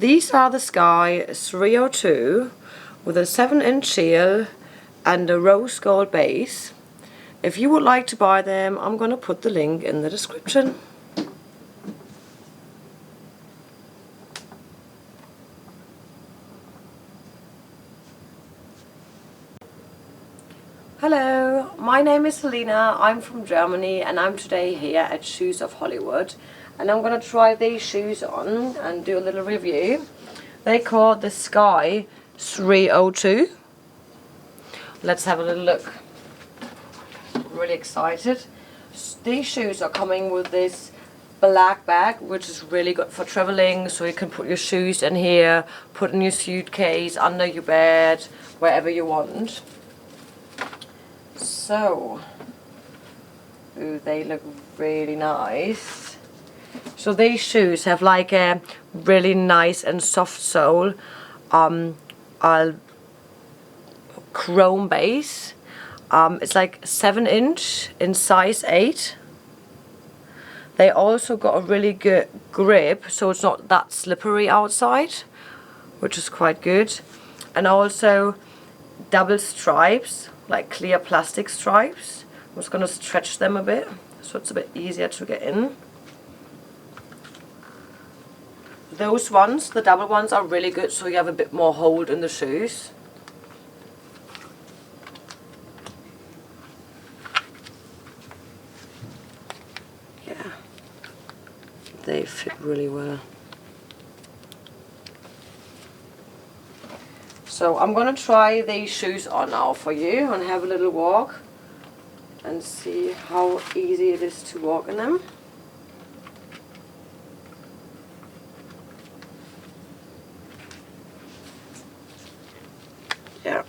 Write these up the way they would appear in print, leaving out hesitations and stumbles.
These are the SKY-302 with a 7-inch heel and a rose gold base. If you would like to buy them, I'm going to put the link in the description. Hello, my name is Celina, I'm from Germany and I'm today here at Shoes of Hollywood, and I'm going to try these shoes on and do a little review. They're called the SKY-302. Let's have a little look. Really excited. These shoes are coming with this black bag, which is really good for traveling, so you can put your shoes in here, put in your suitcase, under your bed, wherever you want. So, ooh, they look really nice. So these shoes have like a really nice and soft sole, chrome base. It's like 7-inch in size 8. They also got a really good grip, so it's not that slippery outside, which is quite good. And also double stripes, like clear plastic stripes. I'm just going to stretch them a bit so it's a bit easier to get in. Those ones, the double ones, are really good, so you have a bit more hold in the shoes. Yeah, they fit really well. So I'm going to try these shoes on now for you and have a little walk and see how easy it is to walk in them. Yeah.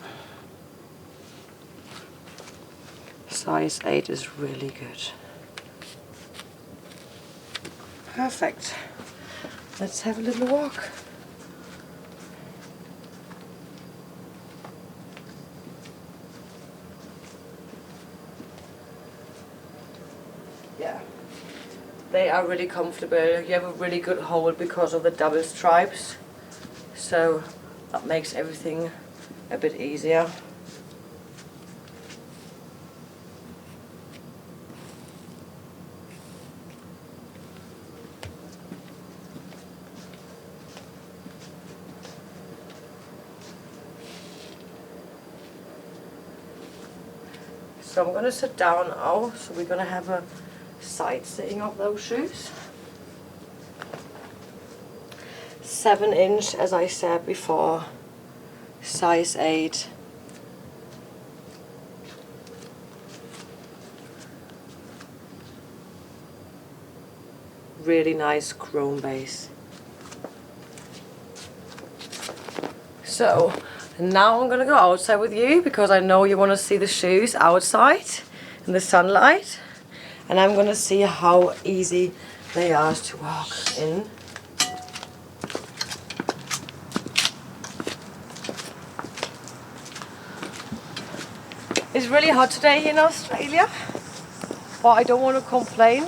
Size 8 is really good. Perfect. Let's have a little walk. Yeah, they are really comfortable. You have a really good hold because of the double stripes, so that makes everything a bit easier. So I'm going to sit down now, so we're going to have a side sitting of those shoes. 7-inch, as I said before, size 8. Really nice chrome base. So now I'm going to go outside with you because I know you want to see the shoes outside in the sunlight, and I'm going to see how easy they are to walk in. It's really hot today in Australia, but I don't want to complain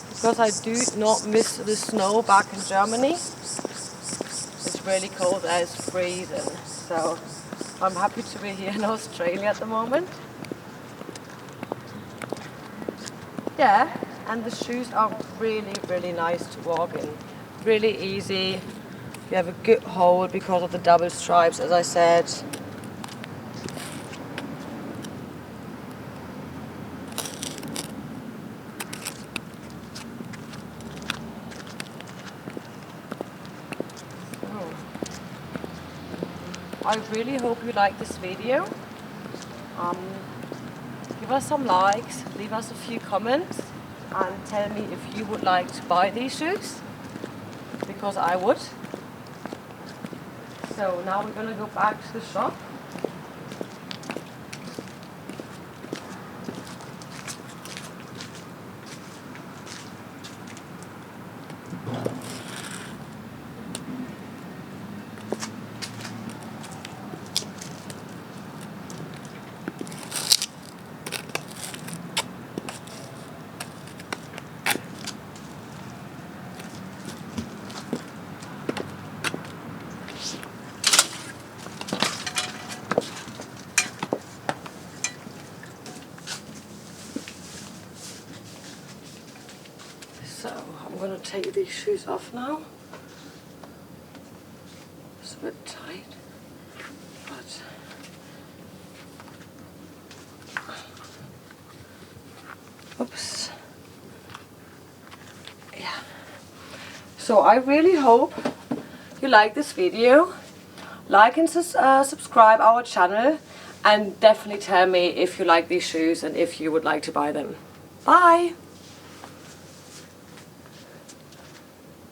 because I do not miss the snow back in Germany. It's really cold, it's freezing, so I'm happy to be here in Australia at the moment. Yeah, and the shoes are really, really nice to walk in. Really easy. You have a good hold because of the double stripes, as I said. I really hope you like this video. Give us some likes, leave us a few comments, and tell me if you would like to buy these shoes, because I would. So now we're going to go back to the shop. So I'm going to take these shoes off now. It's a bit tight, but oops. Yeah. So I really hope you like this video. Like and subscribe our channel, and definitely tell me if you like these shoes and if you would like to buy them. Bye!